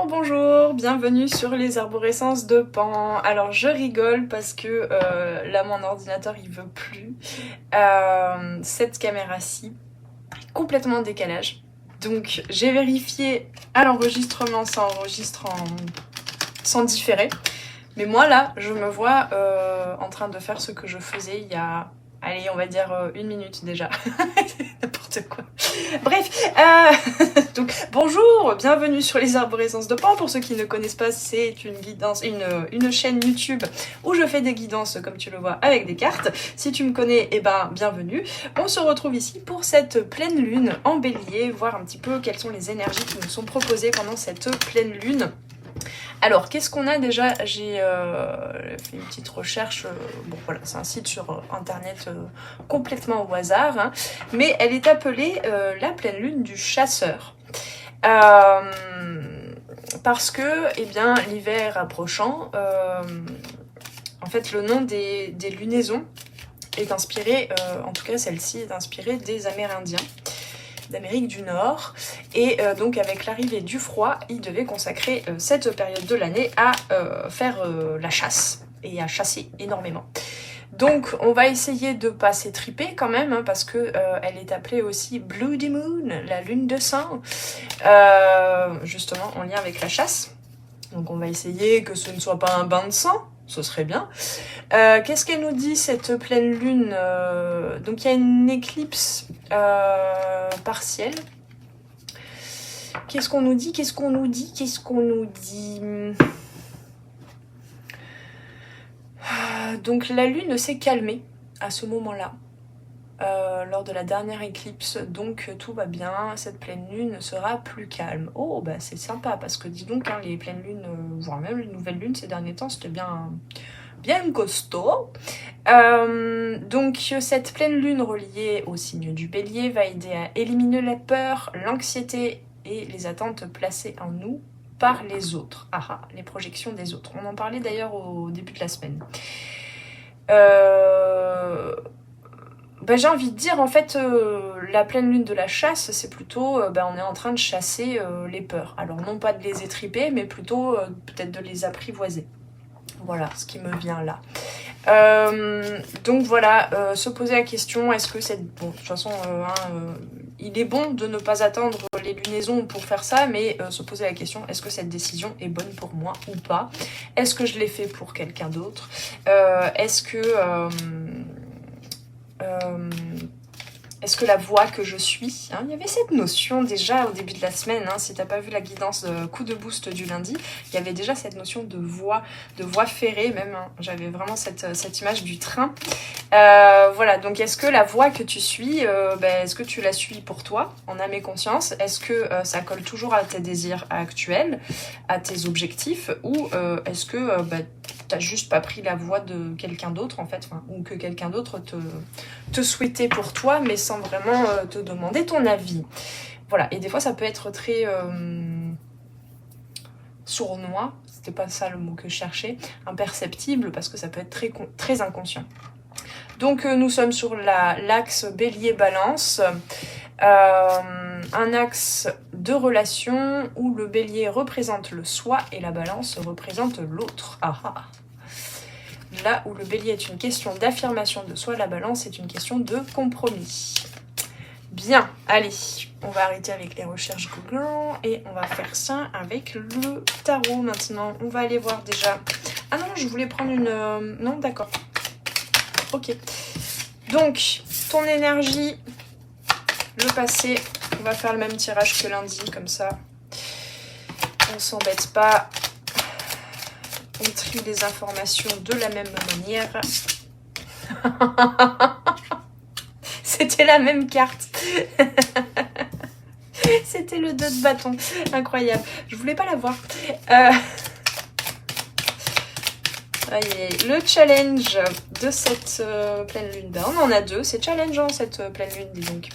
Bonjour, bienvenue sur les arborescences de Pan. Alors je rigole parce que là mon ordinateur il veut plus. Cette caméra-ci, complètement en décalage. Donc j'ai vérifié à l'enregistrement, ça enregistre sans différé. Mais moi là, je me vois en train de faire ce que je faisais il y a... Allez, on va dire 1 minute déjà. N'importe quoi. Bref, donc bonjour, bienvenue sur les arborescences de Pan. Pour ceux qui ne connaissent pas, c'est une guidance, une chaîne YouTube où je fais des guidances, comme tu le vois, avec des cartes. Si tu me connais, eh ben bienvenue. On se retrouve ici pour cette pleine lune en bélier, voir un petit peu quelles sont les énergies qui nous sont proposées pendant cette pleine lune. Alors, qu'est-ce qu'on a déjà? J'ai fait une petite recherche. Bon, voilà, c'est un site sur Internet complètement au hasard. Hein, mais elle est appelée la pleine lune du chasseur. Parce que, eh bien, l'hiver approchant, en fait, le nom des lunaisons est inspiré, en tout cas celle-ci est inspirée des Amérindiens d'Amérique du Nord, et donc avec l'arrivée du froid, ils devaient consacrer cette période de l'année à faire la chasse et à chasser énormément. Donc on va essayer de pas s'étriper quand même, hein, parce que elle est appelée aussi Bloody Moon, la lune de sang, justement en lien avec la chasse. Donc on va essayer que ce ne soit pas un bain de sang, ce serait bien. Qu'est-ce qu'elle nous dit cette pleine lune? Donc il y a une éclipse partielle. Qu'est-ce qu'on nous dit? Donc la lune s'est calmée à ce moment-là. Lors de la dernière éclipse, donc tout va bien, cette pleine lune sera plus calme. Oh bah c'est sympa, parce que dis donc hein, les pleines lunes, voire même les nouvelles lunes ces derniers temps, c'était bien costaud. Donc cette pleine lune reliée au signe du bélier va aider à éliminer la peur, l'anxiété et les attentes placées en nous par les autres. Les projections des autres. On en parlait d'ailleurs au début de la semaine. J'ai envie de dire, en fait, la pleine lune de la chasse, c'est plutôt, on est en train de chasser les peurs. Alors, non pas de les étriper, mais plutôt peut-être de les apprivoiser. Voilà ce qui me vient là. Donc voilà, se poser la question, est-ce que cette... Bon, de toute façon, il est bon de ne pas attendre les lunaisons pour faire ça, mais se poser la question, est-ce que cette décision est bonne pour moi ou pas? Est-ce que je l'ai fait pour quelqu'un d'autre? Est-ce que la voix que je suis, hein, il y avait cette notion déjà au début de la semaine, hein, si t'as pas vu la guidance coup de boost du lundi, il y avait déjà cette notion de voix ferrée même, hein, j'avais vraiment cette image du train. Voilà, donc est-ce que la voix que tu suis, est-ce que tu la suis pour toi, en âme et conscience? Est-ce que ça colle toujours à tes désirs actuels, à tes objectifs, ou est-ce que t'as juste pas pris la voix de quelqu'un d'autre en fait, ou que quelqu'un d'autre te souhaitait pour toi, mais sans vraiment te demander ton avis. Voilà, et des fois ça peut être très sournois, c'était pas ça le mot que je cherchais, imperceptible, parce que ça peut être très inconscient. Donc nous sommes sur l'axe bélier-balance, un axe de relation où le bélier représente le soi et la balance représente l'autre. Là où le bélier est une question d'affirmation de soi, la balance est une question de compromis. Bien, allez, on va arrêter avec les recherches Google et on va faire ça avec le tarot maintenant. On va aller voir déjà... Ah non, je voulais prendre une... Non, d'accord. Ok. Donc, ton énergie, le passé, on va faire le même tirage que lundi, comme ça. On s'embête pas. On trie les informations de la même manière. C'était la même carte. C'était le 2 de bâton. Incroyable. Je voulais pas la voir. Le challenge de cette pleine lune. On en a deux. C'est challengeant cette pleine lune, dis donc.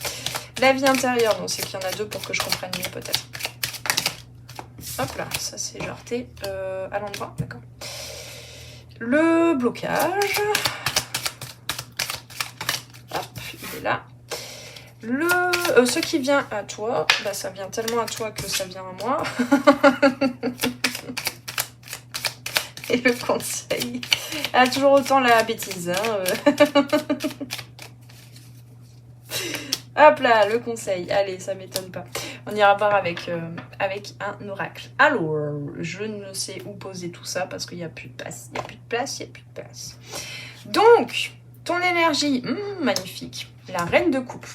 La vie intérieure. Donc c'est qu'il y en a deux pour que je comprenne mieux peut-être. Hop là, ça c'est jarté à l'endroit, d'accord. Le blocage. Hop, il est là. Ce qui vient à toi, bah ça vient tellement à toi que ça vient à moi. Et le conseil. Elle a toujours autant la bêtise. Hein. Hop là, le conseil. Allez, ça m'étonne pas. On ira voir avec un oracle. Alors, je ne sais où poser tout ça parce qu'il n'y a plus de place. Il n'y a plus de place, il n'y a plus de place. Donc, ton énergie, magnifique. La reine de coupe.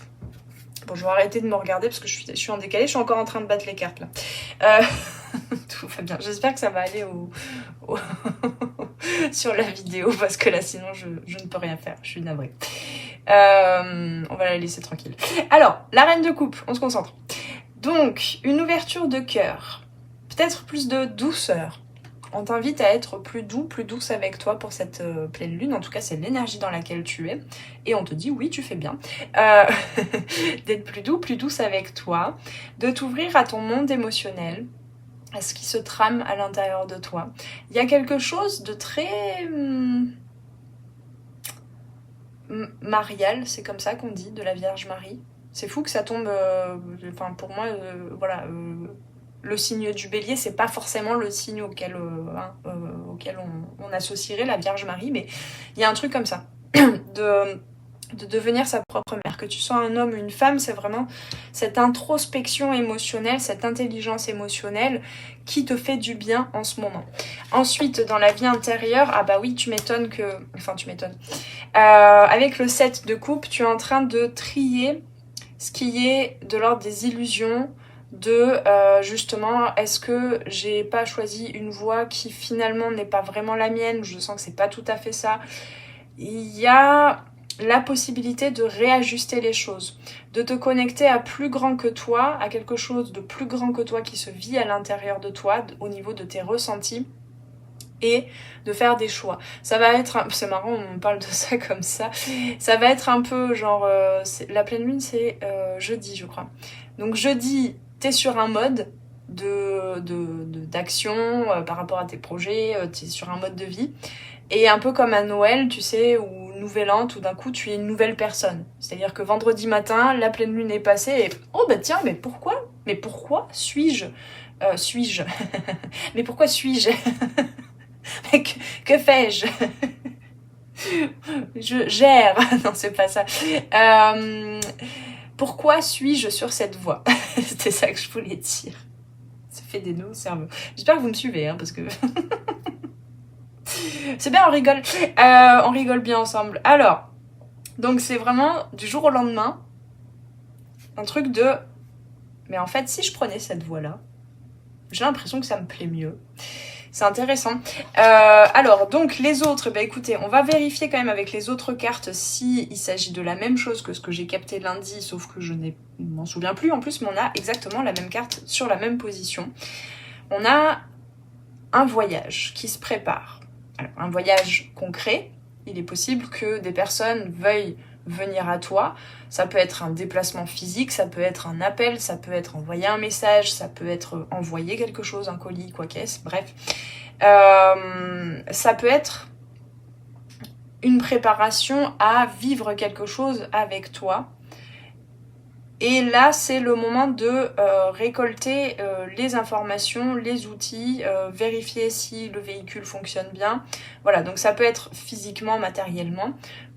Bon, je vais arrêter de me regarder parce que je suis en décalé. Je suis encore en train de battre les cartes là. Tout va bien. J'espère que ça va aller sur la vidéo parce que là, sinon, je ne peux rien faire. Je suis navrée. On va la laisser tranquille. Alors, la reine de coupe, on se concentre. Donc, une ouverture de cœur. Peut-être plus de douceur. On t'invite à être plus doux, plus douce avec toi pour cette pleine lune. En tout cas, c'est l'énergie dans laquelle tu es. Et on te dit, oui, tu fais bien. D'être plus doux, plus douce avec toi. De t'ouvrir à ton monde émotionnel. À ce qui se trame à l'intérieur de toi. Il y a quelque chose de très... marial, c'est comme ça qu'on dit, de la Vierge Marie. C'est fou que ça tombe... Enfin, pour moi, voilà... le signe du bélier, c'est pas forcément le signe auquel on associerait la Vierge Marie, mais il y a un truc comme ça, de devenir sa propre mère. Que tu sois un homme ou une femme, c'est vraiment cette introspection émotionnelle, cette intelligence émotionnelle qui te fait du bien en ce moment. Ensuite, dans la vie intérieure, ah bah oui, tu m'étonnes que... Enfin, tu m'étonnes. Avec le 7 de coupe, tu es en train de trier ce qui est de l'ordre des illusions, de justement, est-ce que j'ai pas choisi une voie qui finalement n'est pas vraiment la mienne, je sens que c'est pas tout à fait ça. Il y a la possibilité de réajuster les choses, de te connecter à plus grand que toi, à quelque chose de plus grand que toi qui se vit à l'intérieur de toi, au niveau de tes ressentis, et de faire des choix. Ça va être... C'est marrant, on parle de ça comme ça. Ça va être un peu genre... la pleine lune, c'est jeudi, je crois. Donc jeudi, t'es sur un mode d'action par rapport à tes projets, t'es sur un mode de vie. Et un peu comme à Noël, tu sais, ou Nouvel An, tout d'un coup, tu es une nouvelle personne. C'est-à-dire que vendredi matin, la pleine lune est passée et... Oh bah tiens, mais pourquoi suis-je Mais pourquoi suis-je Mais que fais-je Je gère. Non, c'est pas ça. Pourquoi suis-je sur cette voie? C'était ça que je voulais dire. Ça fait des nœuds au cerveau. J'espère que vous me suivez, hein, parce que... c'est bien, on rigole bien ensemble. Alors, donc c'est vraiment du jour au lendemain, un truc de... Mais en fait, si je prenais cette voie-là, j'ai l'impression que ça me plaît mieux. C'est intéressant. Alors, donc, les autres, bah écoutez, on va vérifier quand même avec les autres cartes si il s'agit de la même chose que ce que j'ai capté lundi, sauf que je ne m'en souviens plus en plus, mais on a exactement la même carte sur la même position. On a un voyage qui se prépare. Alors, un voyage concret. Il est possible que des personnes veuillent venir à toi. Ça peut être un déplacement physique, ça peut être un appel, ça peut être envoyer un message, ça peut être envoyer quelque chose, un colis, quoi qu'est-ce, bref. Ça peut être une préparation à vivre quelque chose avec toi. Et là, c'est le moment de récolter les informations, les outils, vérifier si le véhicule fonctionne bien. Voilà, donc ça peut être physiquement, matériellement,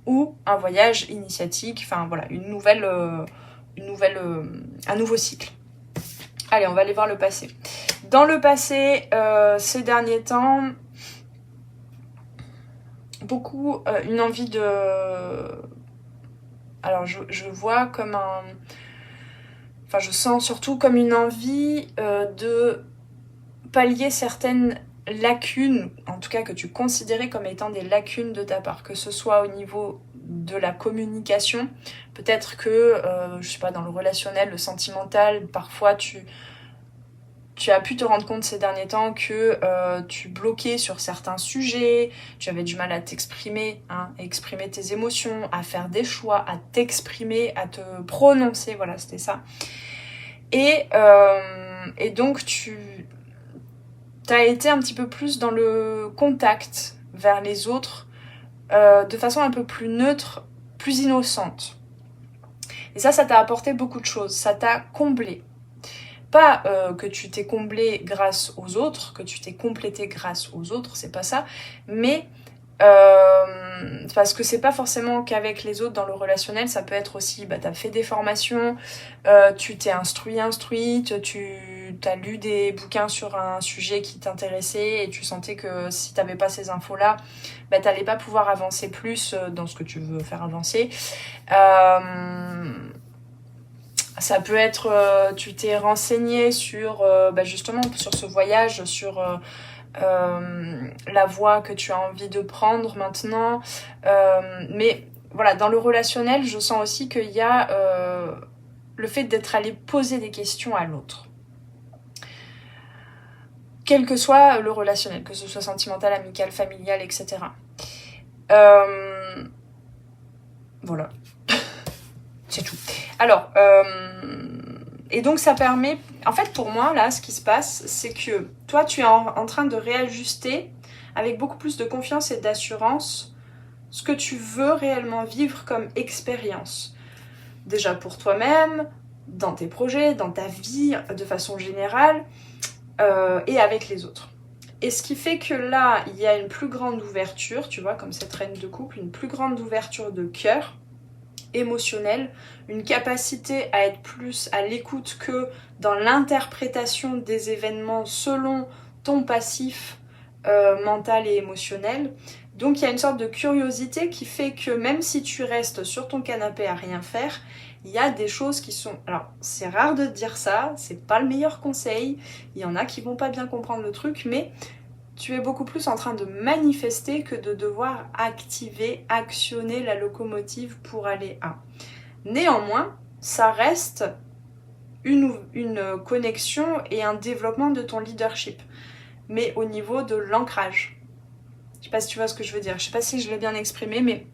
ou un voyage initiatique, enfin voilà, un nouveau cycle. Allez, on va aller voir le passé. Dans le passé, ces derniers temps, beaucoup une envie de... Alors, je vois comme un... Enfin, je sens surtout comme une envie de pallier certaines lacunes, en tout cas que tu considérais comme étant des lacunes de ta part, que ce soit au niveau de la communication, peut-être que, je sais pas, dans le relationnel, le sentimental, parfois tu as pu te rendre compte ces derniers temps que tu bloquais sur certains sujets, tu avais du mal à t'exprimer, hein, à exprimer tes émotions, à faire des choix, à t'exprimer, à te prononcer, voilà, c'était ça. Et donc tu as été un petit peu plus dans le contact vers les autres, de façon un peu plus neutre, plus innocente. Et ça t'a apporté beaucoup de choses, ça t'a comblé. Pas que tu t'es comblé grâce aux autres, que tu t'es complété grâce aux autres, c'est pas ça, mais parce que c'est pas forcément qu'avec les autres dans le relationnel, ça peut être aussi, t'as fait des formations, tu t'es instruite, tu as lu des bouquins sur un sujet qui t'intéressait et tu sentais que si t'avais pas ces infos-là, t'allais pas pouvoir avancer plus dans ce que tu veux faire avancer. Ça peut être, tu t'es renseigné sur, justement, sur ce voyage, sur la voie que tu as envie de prendre maintenant. Mais voilà, dans le relationnel, je sens aussi qu'il y a le fait d'être allé poser des questions à l'autre. Quel que soit le relationnel, que ce soit sentimental, amical, familial, etc. Voilà. C'est tout. Alors, et donc ça permet... En fait, pour moi, là, ce qui se passe, c'est que toi, tu es en train de réajuster avec beaucoup plus de confiance et d'assurance ce que tu veux réellement vivre comme expérience. Déjà pour toi-même, dans tes projets, dans ta vie de façon générale, et avec les autres. Et ce qui fait que là, il y a une plus grande ouverture, tu vois, comme cette reine de couple, une plus grande ouverture de cœur, émotionnelle, une capacité à être plus à l'écoute que dans l'interprétation des événements selon ton passif mental et émotionnel. Donc il y a une sorte de curiosité qui fait que même si tu restes sur ton canapé à rien faire, il y a des choses qui sont... Alors c'est rare de dire ça, c'est pas le meilleur conseil, il y en a qui vont pas bien comprendre le truc, mais tu es beaucoup plus en train de manifester que de devoir activer, actionner la locomotive pour aller à. Néanmoins, ça reste une connexion et un développement de ton leadership, mais au niveau de l'ancrage. Je sais pas si tu vois ce que je veux dire, je sais pas si je l'ai bien exprimé, mais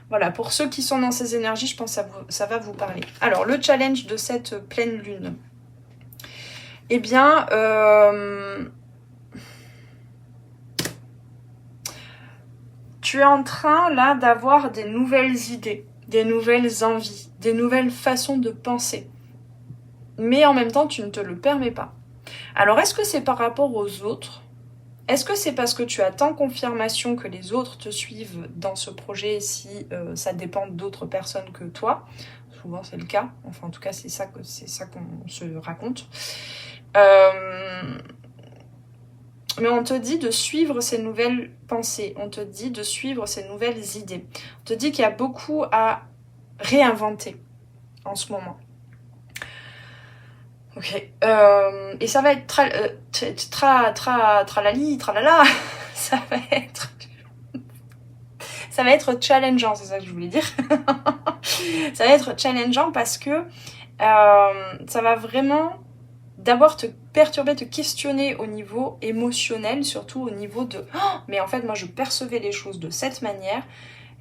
voilà, pour ceux qui sont dans ces énergies, je pense que ça va vous parler. Alors, le challenge de cette pleine lune. Eh bien, tu es en train, là, d'avoir des nouvelles idées, des nouvelles envies, des nouvelles façons de penser. Mais en même temps, tu ne te le permets pas. Alors, est-ce que c'est par rapport aux autres ? Est-ce que c'est parce que tu attends confirmation que les autres te suivent dans ce projet si ça dépend d'autres personnes que toi ? Souvent, c'est le cas. Enfin, en tout cas, c'est ça qu'on se raconte. Mais on te dit de suivre ces nouvelles pensées, on te dit de suivre ces nouvelles idées. On te dit qu'il y a beaucoup à réinventer en ce moment. Ok. Et ça va être tralali, tralala. Ça va être challengeant, c'est ça que je voulais dire. Ça va être challengeant parce que ça va vraiment d'abord te perturber, te questionner au niveau émotionnel, surtout au niveau de « Oh, mais en fait, moi, je percevais les choses de cette manière.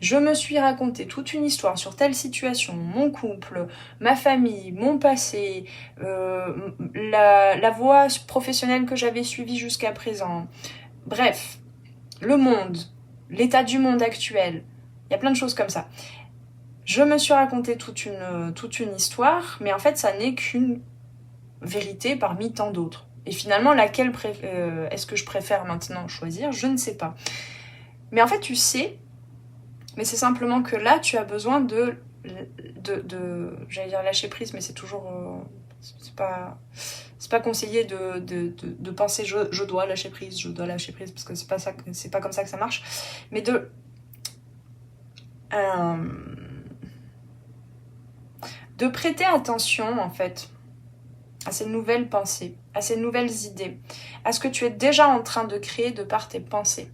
Je me suis raconté toute une histoire sur telle situation, mon couple, ma famille, mon passé, la voie professionnelle que j'avais suivie jusqu'à présent. Bref, le monde, l'état du monde actuel. Il y a plein de choses comme ça. Je me suis raconté toute une histoire, mais en fait, ça n'est qu'une vérité parmi tant d'autres. Et finalement, laquelle est-ce que je préfère maintenant choisir ? Je ne sais pas. Mais en fait, tu sais, mais c'est simplement que là, tu as besoin de j'allais dire lâcher prise, mais c'est toujours... c'est pas conseillé de penser je dois lâcher prise, parce que c'est pas comme ça que ça marche. Mais de prêter attention, en fait, à ces nouvelles pensées, à ces nouvelles idées, à ce que tu es déjà en train de créer de par tes pensées,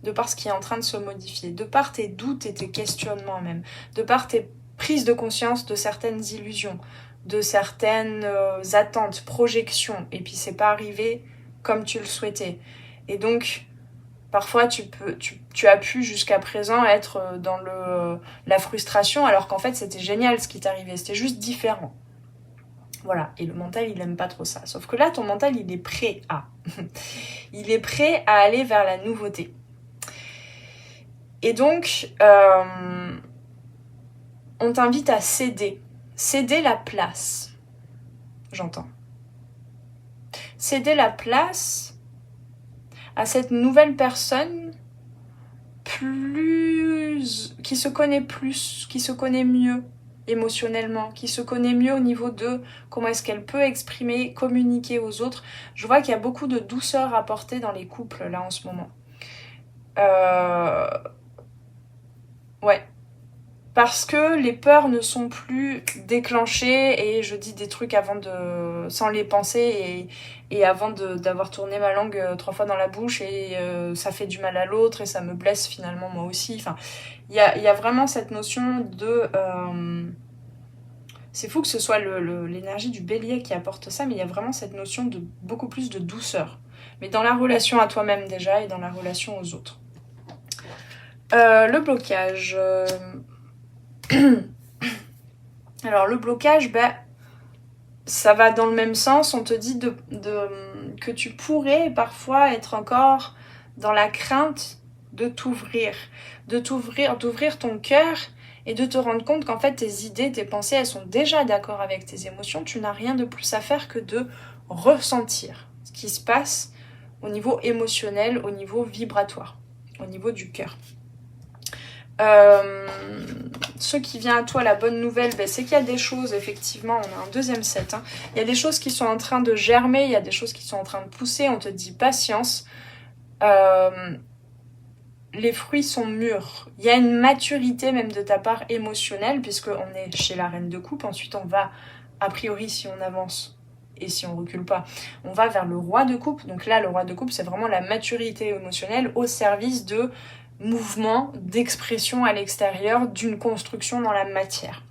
de par ce qui est en train de se modifier, de par tes doutes et tes questionnements même, de par tes prises de conscience de certaines illusions, de certaines attentes, projections, et puis c'est pas arrivé comme tu le souhaitais. Et donc, parfois tu as pu jusqu'à présent être dans la frustration, alors qu'en fait c'était génial ce qui t'arrivait, c'était juste différent. Voilà, et le mental, il aime pas trop ça. Sauf que là, ton mental, il est prêt à. Il est prêt à aller vers la nouveauté. Et donc, on t'invite à céder céder la place, j'entends. Céder la place à cette nouvelle personne qui se connaît mieux émotionnellement, qui se connaît mieux au niveau de comment est-ce qu'elle peut exprimer, communiquer aux autres. Je vois qu'il y a beaucoup de douceur apportée dans les couples là en ce moment. Ouais. Parce que les peurs ne sont plus déclenchées et je dis des trucs sans les penser et avant d'avoir tourné ma langue 3 fois dans la bouche et ça fait du mal à l'autre et ça me blesse finalement moi aussi. Enfin, il y a vraiment cette notion de... c'est fou que ce soit l'énergie du bélier qui apporte ça, mais il y a vraiment cette notion de beaucoup plus de douceur. Mais dans la relation à toi-même déjà et dans la relation aux autres. Le blocage... Alors le blocage, ça va dans le même sens. On te dit que tu pourrais parfois être encore dans la crainte de t'ouvrir, d'ouvrir ton cœur et de te rendre compte qu'en fait tes idées, tes pensées, elles sont déjà d'accord avec tes émotions. Tu n'as rien de plus à faire que de ressentir ce qui se passe au niveau émotionnel, au niveau vibratoire, au niveau du cœur. Ce qui vient à toi, la bonne nouvelle, c'est qu'il y a des choses, effectivement, on a un deuxième set, il y a des choses qui sont en train de germer, il y a des choses qui sont en train de pousser, on te dit patience, les fruits sont mûrs, il y a une maturité même de ta part émotionnelle, puisqu'on est chez la reine de coupe, ensuite on va, a priori si on avance, et si on recule pas, on va vers le roi de coupe, donc là le roi de coupe c'est vraiment la maturité émotionnelle au service de mouvement, d'expression à l'extérieur, d'une construction dans la matière.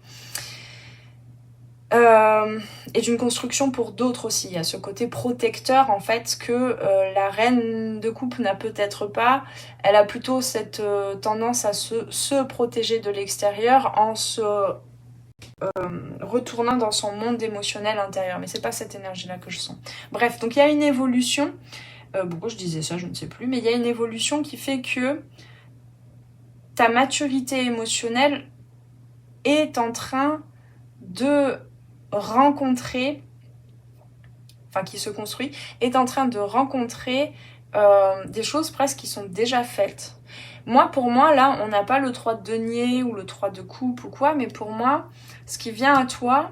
Et d'une construction pour d'autres aussi. Il y a ce côté protecteur en fait que la reine de coupe n'a peut-être pas. Elle a plutôt cette tendance à se protéger de l'extérieur en se retournant dans son monde émotionnel intérieur. Mais c'est pas cette énergie-là que je sens. Bref, donc il y a une évolution. Pourquoi je disais ça, je ne sais plus. Mais il y a une évolution qui fait que ta maturité émotionnelle est en train de rencontrer, enfin qui se construit, est en train de rencontrer des choses presque qui sont déjà faites. Pour moi, là, on n'a pas le 3 de denier ou le 3 de coupe ou quoi, mais pour moi, ce qui vient à toi,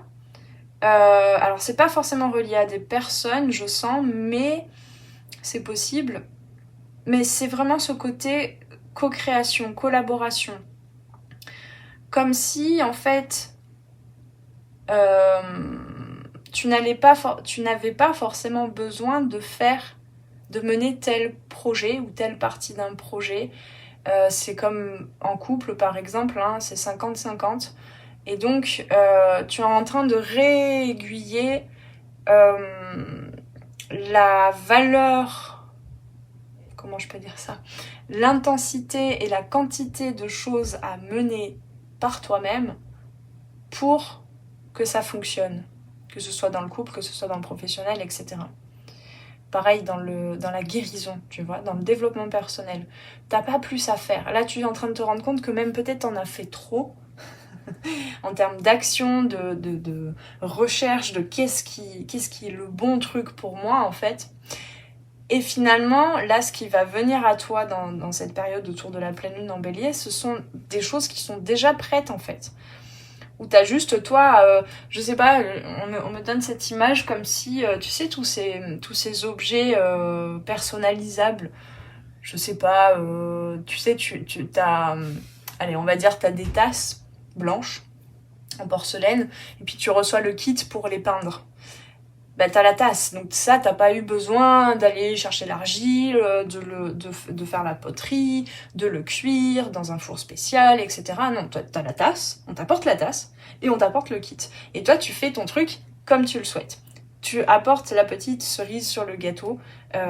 alors c'est pas forcément relié à des personnes, je sens, mais c'est possible. Mais c'est vraiment ce côté co-création, collaboration. Comme si, en fait, tu n'avais pas forcément besoin de mener tel projet ou telle partie d'un projet. C'est comme en couple, par exemple, c'est 50-50. Et donc, tu es en train de réaiguiller la valeur... Comment je peux dire ça ? L'intensité et la quantité de choses à mener par toi-même pour que ça fonctionne. Que ce soit dans le couple, que ce soit dans le professionnel, etc. Pareil dans la guérison, tu vois, dans le développement personnel. T'as pas plus à faire. Là, tu es en train de te rendre compte que même peut-être t'en as fait trop en termes d'action, de recherche, de qu'est-ce qui est le bon truc pour moi, en fait. Et finalement, là, ce qui va venir à toi dans cette période autour de la pleine lune en bélier, ce sont des choses qui sont déjà prêtes, en fait. Où t'as juste, toi, je sais pas, on me donne cette image comme si, tu sais, tous ces objets personnalisables, je sais pas, tu sais, t'as, allez, on va dire, t'as des tasses blanches en porcelaine, et puis tu reçois le kit pour les peindre. T'as la tasse, donc ça t'as pas eu besoin d'aller chercher l'argile, de faire la poterie, de le cuire dans un four spécial, etc. Non, toi t'as la tasse, on t'apporte la tasse et on t'apporte le kit. Et toi tu fais ton truc comme tu le souhaites. Tu apportes la petite cerise sur le gâteau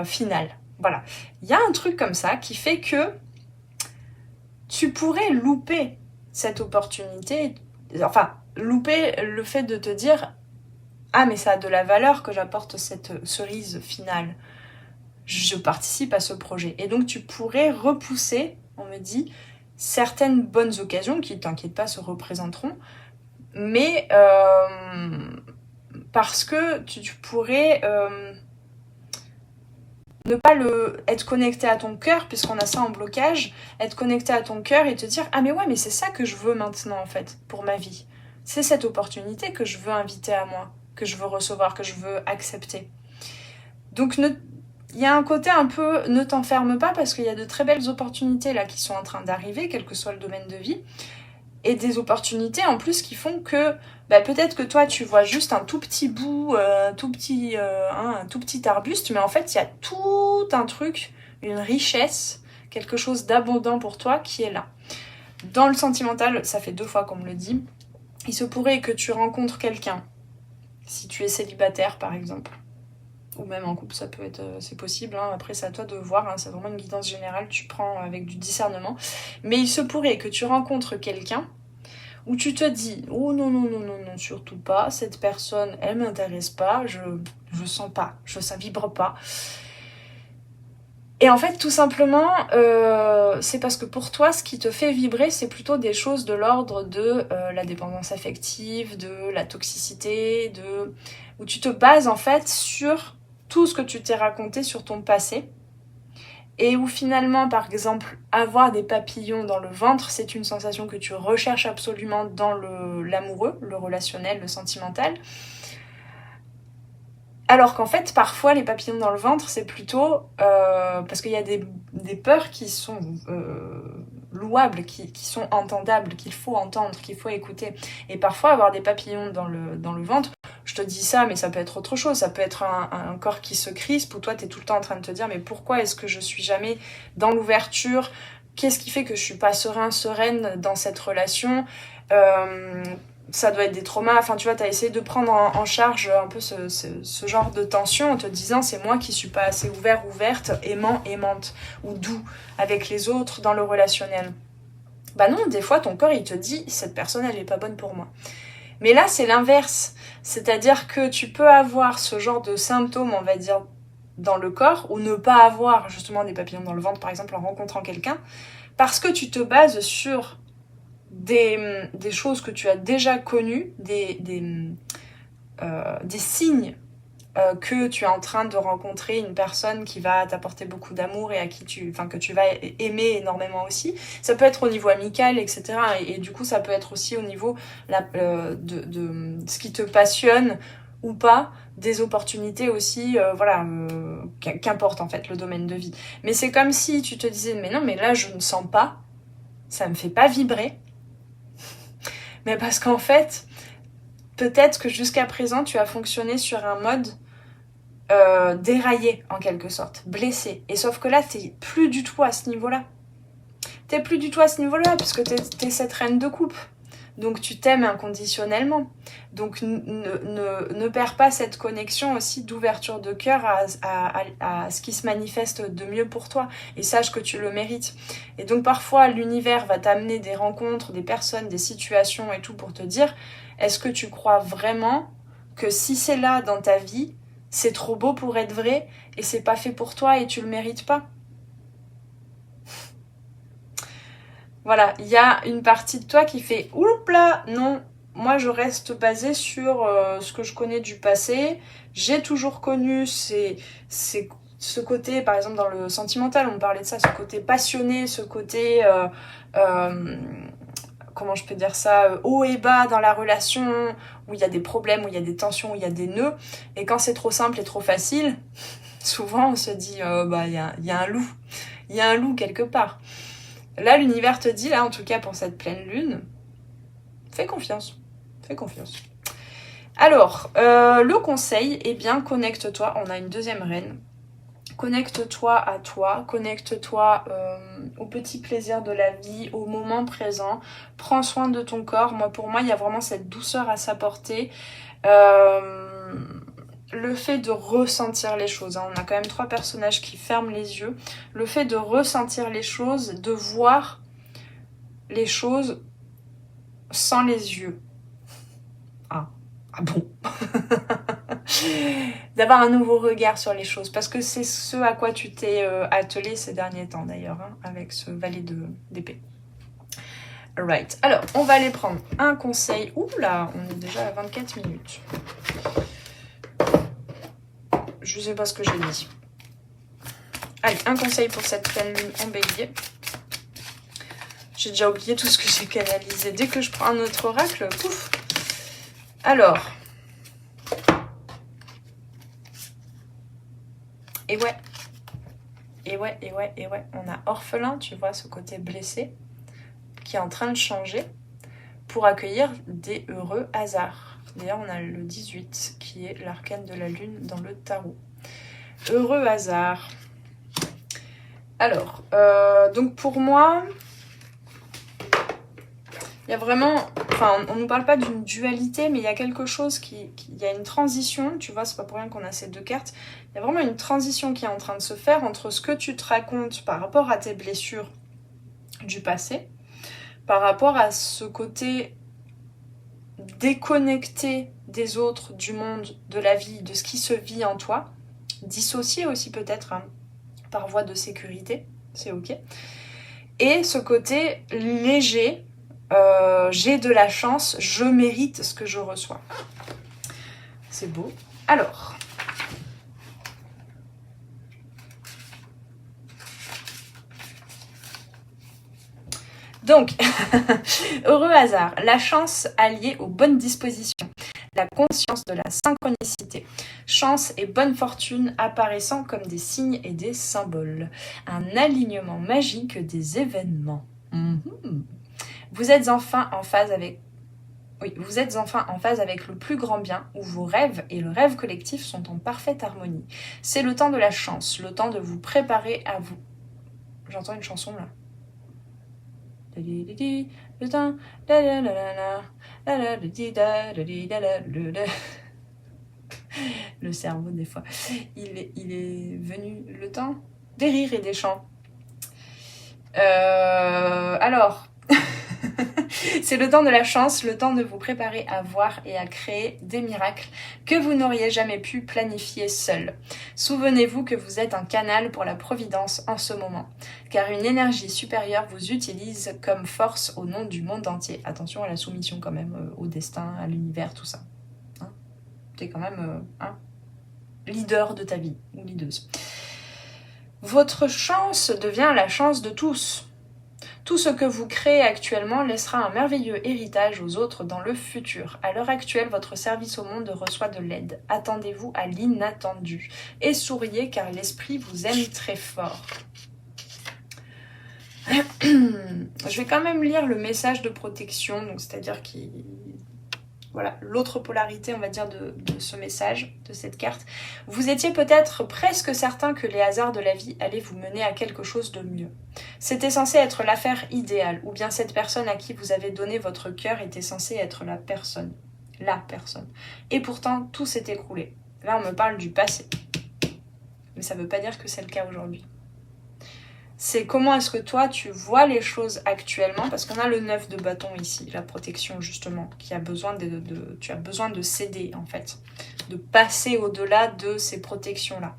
final. Voilà. Il y a un truc comme ça qui fait que tu pourrais louper cette opportunité, enfin louper le fait de te dire ah, mais ça a de la valeur que j'apporte cette cerise finale. Je participe à ce projet. Et donc, tu pourrais repousser, on me dit, certaines bonnes occasions qui, t'inquiète pas, se représenteront mais parce que tu pourrais ne pas être connecté à ton cœur, puisqu'on a ça en blocage, être connecté à ton cœur et te dire ah mais ouais, mais c'est ça que je veux maintenant en fait pour ma vie. C'est cette opportunité que je veux inviter à moi, que je veux recevoir, que je veux accepter. Donc il y a un côté un peu ne t'enferme pas, parce qu'il y a de très belles opportunités là qui sont en train d'arriver, quel que soit le domaine de vie. Et des opportunités en plus qui font que peut-être que toi tu vois juste un tout petit bout, un tout petit arbuste, mais en fait il y a tout un truc, une richesse, quelque chose d'abondant pour toi qui est là. Dans le sentimental, ça fait 2 fois qu'on me le dit, il se pourrait que tu rencontres quelqu'un, si tu es célibataire par exemple, ou même en couple, ça peut être, c'est possible, hein. Après c'est à toi de voir, hein. C'est vraiment une guidance générale, tu prends avec du discernement. Mais il se pourrait que tu rencontres quelqu'un où tu te dis oh non, surtout pas, cette personne, elle m'intéresse pas, je sens pas, ça vibre pas. Et en fait, tout simplement, c'est parce que pour toi, ce qui te fait vibrer, c'est plutôt des choses de l'ordre de la dépendance affective, de la toxicité, où tu te bases en fait sur tout ce que tu t'es raconté sur ton passé. Et où finalement, par exemple, avoir des papillons dans le ventre, c'est une sensation que tu recherches absolument dans l'amoureux, le relationnel, le sentimental. Alors qu'en fait, parfois, les papillons dans le ventre, c'est plutôt parce qu'il y a des peurs qui sont louables, qui sont entendables, qu'il faut entendre, qu'il faut écouter. Et parfois, avoir des papillons dans le ventre, je te dis ça, mais ça peut être autre chose. Ça peut être un corps qui se crispe, où toi, t'es tout le temps en train de te dire, mais pourquoi est-ce que je suis jamais dans l'ouverture ? Qu'est-ce qui fait que je suis pas sereine dans cette relation ? Ça doit être des traumas, enfin tu vois, t'as essayé de prendre en charge un peu ce genre de tension en te disant c'est moi qui suis pas assez ouverte, aimante ou doux avec les autres dans le relationnel. Bah non, des fois ton corps il te dit cette personne elle est pas bonne pour moi. Mais là c'est l'inverse, c'est-à-dire que tu peux avoir ce genre de symptômes, on va dire, dans le corps, ou ne pas avoir justement des papillons dans le ventre par exemple en rencontrant quelqu'un, parce que tu te bases sur des choses que tu as déjà connues, des signes que tu es en train de rencontrer une personne qui va t'apporter beaucoup d'amour et que tu vas aimer énormément aussi. Ça peut être au niveau amical, etc. Et du coup, ça peut être aussi au niveau de ce qui te passionne ou pas, des opportunités aussi, qu'importe en fait le domaine de vie. Mais c'est comme si tu te disais, mais non, mais là je ne sens pas, ça me fait pas vibrer. Mais parce qu'en fait, peut-être que jusqu'à présent, tu as fonctionné sur un mode déraillé, en quelque sorte, blessé. Et sauf que là, t'es plus du tout à ce niveau-là. T'es plus du tout à ce niveau-là, puisque t'es cette reine de coupe. Donc tu t'aimes inconditionnellement. Donc ne perds pas cette connexion aussi d'ouverture de cœur à ce qui se manifeste de mieux pour toi. Et sache que tu le mérites. Et donc parfois l'univers va t'amener des rencontres, des personnes, des situations et tout pour te dire, est-ce que tu crois vraiment que si c'est là dans ta vie, c'est trop beau pour être vrai et c'est pas fait pour toi et tu le mérites pas? Voilà, il y a une partie de toi qui fait « Oups là, non, moi je reste basée sur ce que je connais du passé. J'ai toujours connu ce côté, par exemple dans le sentimental, on parlait de ça, ce côté passionné, ce côté, comment je peux dire ça, haut et bas dans la relation, où il y a des problèmes, où il y a des tensions, où il y a des nœuds. Et quand c'est trop simple et trop facile, souvent on se dit il y a un loup, il y a un loup quelque part. Là, l'univers te dit, là, en tout cas pour cette pleine lune, fais confiance. Fais confiance. Alors, le conseil, eh bien, connecte-toi. On a une deuxième reine. Connecte-toi à toi. Connecte-toi au petit plaisir de la vie, au moment présent. Prends soin de ton corps. Pour moi, il y a vraiment cette douceur à sa portée. Le fait de ressentir les choses, hein. On a quand même 3 personnages qui ferment les yeux. Le fait de ressentir les choses, de voir les choses sans les yeux. Ah bon. D'avoir un nouveau regard sur les choses, parce que c'est ce à quoi tu t'es attelé ces derniers temps d'ailleurs, hein, avec ce valet d'épée. Right. Alors, on va aller prendre un conseil. Ouh là, on est déjà à 24 minutes. Je sais pas ce que j'ai dit. Allez, un conseil pour cette pleine lune en bélier. J'ai déjà oublié tout ce que j'ai canalisé. Dès que je prends un autre oracle, pouf. Alors. Et ouais. Et ouais. On a orphelin, tu vois, ce côté blessé, qui est en train de changer pour accueillir des heureux hasards. D'ailleurs, on a le 18, qui est l'arcane de la lune dans le tarot. Heureux hasard. Alors, donc pour moi, il y a vraiment... Enfin, on ne nous parle pas d'une dualité, mais il y a quelque chose il y a une transition, tu vois, c'est pas pour rien qu'on a ces deux cartes. Il y a vraiment une transition qui est en train de se faire entre ce que tu te racontes par rapport à tes blessures du passé, par rapport à ce côté déconnecté des autres, du monde, de la vie, de ce qui se vit en toi, dissocié aussi peut-être hein, par voie de sécurité, c'est ok. Et ce côté léger, j'ai de la chance, je mérite ce que je reçois. C'est beau. Alors, donc, heureux hasard, la chance alliée aux bonnes dispositions, la conscience de la synchronicité, chance et bonne fortune apparaissant comme des signes et des symboles, un alignement magique des événements. Vous êtes enfin en phase avec le plus grand bien, où vos rêves et le rêve collectif sont en parfaite harmonie. C'est le temps de la chance, le temps de vous préparer à vous. J'entends une chanson là. Le temps. Le cerveau des fois. Il est venu le temps des rires et des chants. Alors, c'est le temps de la chance, le temps de vous préparer à voir et à créer des miracles que vous n'auriez jamais pu planifier seul. Souvenez-vous que vous êtes un canal pour la providence en ce moment, car une énergie supérieure vous utilise comme force au nom du monde entier. Attention à la soumission quand même, au destin, à l'univers, tout ça. Hein, t'es quand même leader de ta vie, ou leaduse. Votre chance devient la chance de tous. Tout ce que vous créez actuellement laissera un merveilleux héritage aux autres dans le futur. À l'heure actuelle, votre service au monde reçoit de l'aide. Attendez-vous à l'inattendu. Et souriez car l'esprit vous aime très fort. Je vais quand même lire le message de protection, donc c'est-à-dire voilà, l'autre polarité, on va dire, de ce message, de cette carte. Vous étiez peut-être presque certain que les hasards de la vie allaient vous mener à quelque chose de mieux. C'était censé être l'affaire idéale, ou bien cette personne à qui vous avez donné votre cœur était censée être la personne. La personne. Et pourtant, tout s'est écroulé. Là, on me parle du passé. Mais ça ne veut pas dire que c'est le cas aujourd'hui. C'est comment est-ce que toi tu vois les choses actuellement, parce qu'on a le 9 de bâton ici, la protection justement, qui a besoin tu as besoin de céder en fait, de passer au-delà de ces protections-là.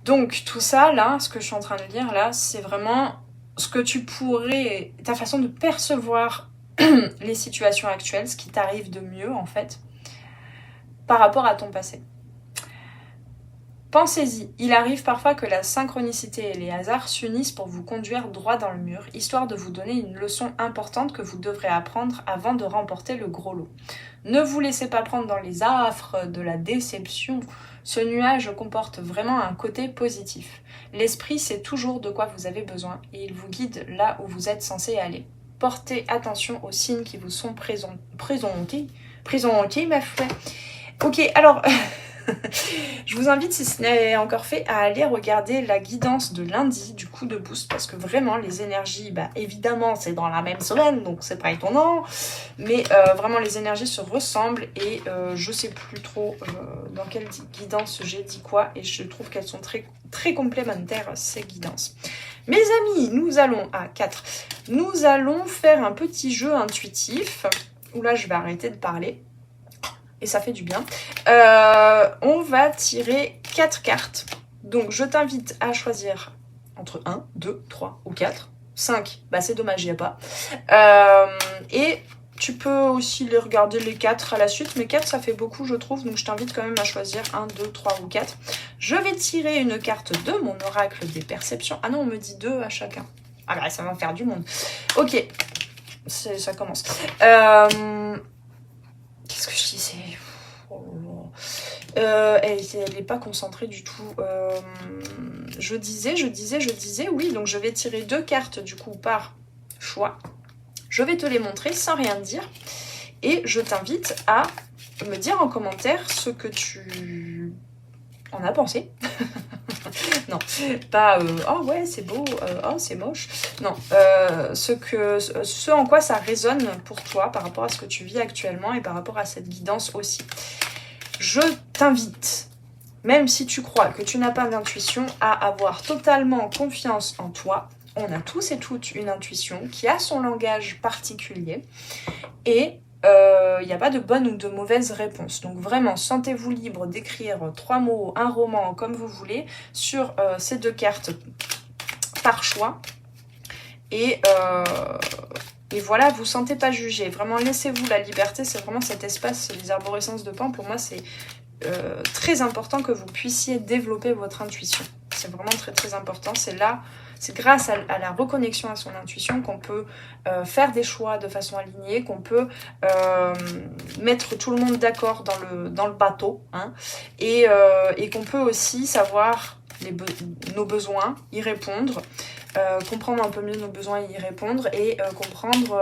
Donc tout ça là, ce que je suis en train de dire là, c'est vraiment ce que tu pourrais, ta façon de percevoir les situations actuelles, ce qui t'arrive de mieux en fait, par rapport à ton passé. Pensez-y, il arrive parfois que la synchronicité et les hasards s'unissent pour vous conduire droit dans le mur, histoire de vous donner une leçon importante que vous devrez apprendre avant de remporter le gros lot. Ne vous laissez pas prendre dans les affres de la déception. Ce nuage comporte vraiment un côté positif. L'esprit sait toujours de quoi vous avez besoin et il vous guide là où vous êtes censé aller. Portez attention aux signes qui vous sont présentés, ma foi. Ok, alors... Je vous invite, si ce n'est encore fait, à aller regarder la guidance de lundi du coup de boost, parce que vraiment les énergies, évidemment c'est dans la même semaine, donc c'est pas étonnant, mais vraiment les énergies se ressemblent et je sais plus trop dans quelle guidance j'ai dit quoi, et je trouve qu'elles sont très, très complémentaires ces guidances. Mes amis, nous allons à 4. Nous allons faire un petit jeu intuitif, où là je vais arrêter de parler. Et ça fait du bien. On va tirer 4 cartes. Donc, je t'invite à choisir entre 1, 2, 3 ou 4. 5, bah c'est dommage, il n'y a pas. Et tu peux aussi les regarder les 4 à la suite, mais 4 ça fait beaucoup je trouve, donc je t'invite quand même à choisir 1, 2, 3 ou 4. Je vais tirer une carte de mon oracle des perceptions. Ah non, on me dit 2 à chacun. Ah bah ça va en faire du monde. Ok, ça commence. Qu'est-ce que je disais? Elle n'est pas concentrée du tout. Je disais, oui, donc je vais tirer 2 cartes du coup par choix. Je vais te les montrer sans rien dire et je t'invite à me dire en commentaire ce que tu en as pensé. Non, pas oh ouais c'est beau, oh c'est moche. Non, ce en quoi ça résonne pour toi par rapport à ce que tu vis actuellement et par rapport à cette guidance aussi. Je t'invite, même si tu crois que tu n'as pas d'intuition, à avoir totalement confiance en toi. On a tous et toutes une intuition qui a son langage particulier et il n'y a pas de bonne ou de mauvaise réponse. Donc vraiment, sentez-vous libre d'écrire 3 mots, un roman, comme vous voulez, sur ces 2 cartes par choix. Et voilà, vous ne sentez pas jugé. Vraiment, laissez-vous la liberté. C'est vraiment cet espace, les arborescences de Pan. Pour moi, c'est très important que vous puissiez développer votre intuition. C'est vraiment très très important. C'est là, c'est grâce à la reconnexion à son intuition qu'on peut faire des choix de façon alignée, qu'on peut mettre tout le monde d'accord dans le bateau, hein, et qu'on peut aussi savoir nos besoins, y répondre, comprendre un peu mieux nos besoins et y répondre, et comprendre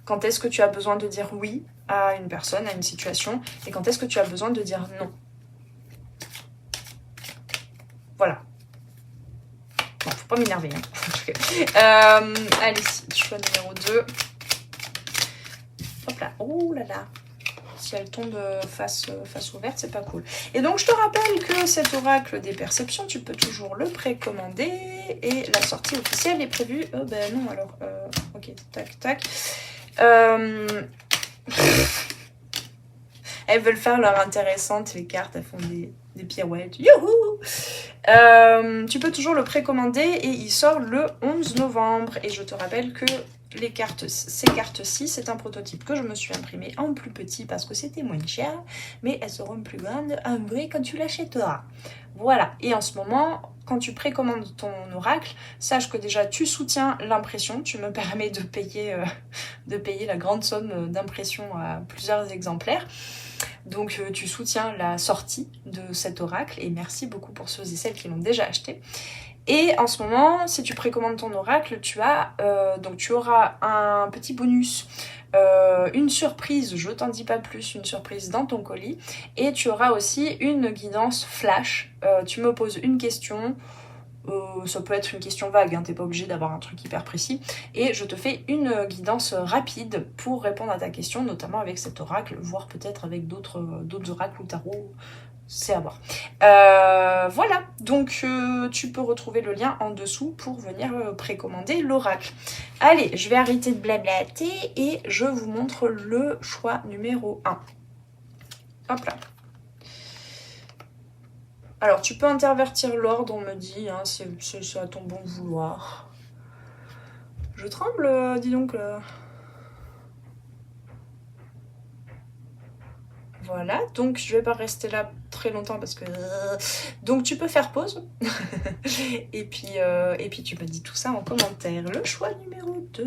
quand est-ce que tu as besoin de dire oui à une personne, à une situation, et quand est-ce que tu as besoin de dire non. Voilà. Bon, faut pas m'énerver. Hein. Allez, choix numéro 2. Hop là. Oh là là. Si elle tombe face ouverte, c'est pas cool. Et donc, je te rappelle que cet oracle des perceptions, tu peux toujours le précommander. Et la sortie officielle est prévue... ben non, alors... ok, tac, tac. Elles veulent faire leur intéressante, les cartes, elles font des pirouettes. Youhou! Tu peux toujours le précommander et il sort le 11 novembre. Et je te rappelle que ces cartes-ci, c'est un prototype que je me suis imprimé en plus petit parce que c'était moins cher, mais elles seront plus grandes en vrai quand tu l'achèteras. Voilà, et en ce moment, quand tu précommandes ton oracle, sache que déjà tu soutiens l'impression, tu me permets de payer la grande somme d'impression à plusieurs exemplaires. Donc tu soutiens la sortie de cet oracle et merci beaucoup pour ceux et celles qui l'ont déjà acheté. Et en ce moment, si tu précommandes ton oracle, tu auras un petit bonus, une surprise, je t'en dis pas plus, une surprise dans ton colis. Et tu auras aussi une guidance flash. Tu me poses une question, ça peut être une question vague, hein, t'es pas obligé d'avoir un truc hyper précis. Et je te fais une guidance rapide pour répondre à ta question, notamment avec cet oracle, voire peut-être avec d'autres oracles ou tarots. C'est à voir. Voilà, donc tu peux retrouver le lien en dessous pour venir précommander l'oracle. Allez, je vais arrêter de blablater et je vous montre le choix numéro 1. Hop là. Alors, tu peux intervertir l'ordre, on me dit, hein, c'est à ton bon vouloir. Je tremble, dis donc. Voilà, donc je vais pas rester là très longtemps parce que... Donc tu peux faire pause. et puis tu me dis tout ça en commentaire. Le choix numéro 2.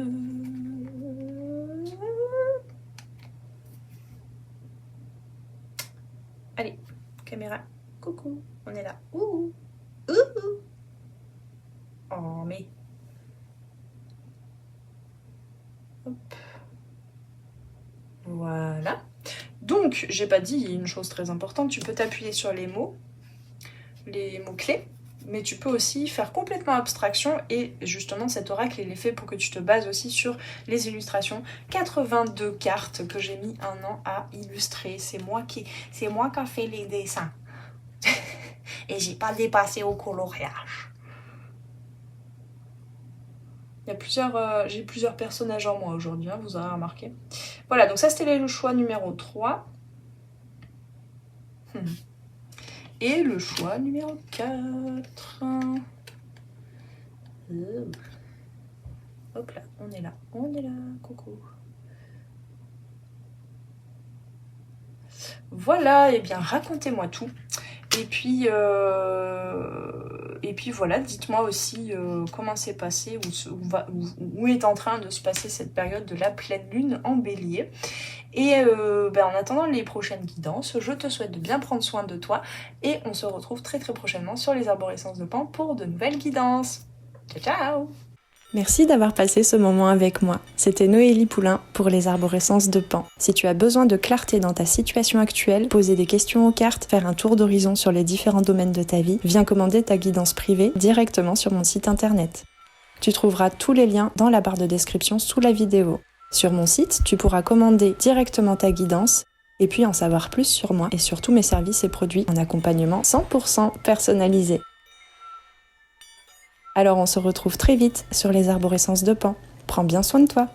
Allez, caméra. Coucou, on est là. Ouh. Ouh. Oh, mais... Hop. Voilà. Donc, j'ai pas dit, il y a une chose très importante, tu peux t'appuyer sur les mots clés, mais tu peux aussi faire complètement abstraction et justement cet oracle il est fait pour que tu te bases aussi sur les illustrations. 82 cartes que j'ai mis un an à illustrer, c'est moi qui ai fait les dessins et j'ai pas dépassé au coloriage. J'ai plusieurs personnages en moi aujourd'hui, hein, vous avez remarqué. Voilà, donc ça c'était le choix numéro 3. Et le choix numéro 4. Hop là, on est là, coucou. Voilà, et bien racontez-moi tout. Et puis voilà, dites-moi aussi comment c'est passé, où est en train de se passer cette période de la pleine lune en bélier. Et en attendant les prochaines guidances, je te souhaite de bien prendre soin de toi et on se retrouve très très prochainement sur les arborescences de Pan pour de nouvelles guidances. Ciao ciao! Merci d'avoir passé ce moment avec moi. C'était Noélie Poulain pour les arborescences de Pan. Si tu as besoin de clarté dans ta situation actuelle, poser des questions aux cartes, faire un tour d'horizon sur les différents domaines de ta vie, viens commander ta guidance privée directement sur mon site internet. Tu trouveras tous les liens dans la barre de description sous la vidéo. Sur mon site, tu pourras commander directement ta guidance et puis en savoir plus sur moi et sur tous mes services et produits en accompagnement 100% personnalisé. Alors on se retrouve très vite sur les arborescences de Pan. Prends bien soin de toi.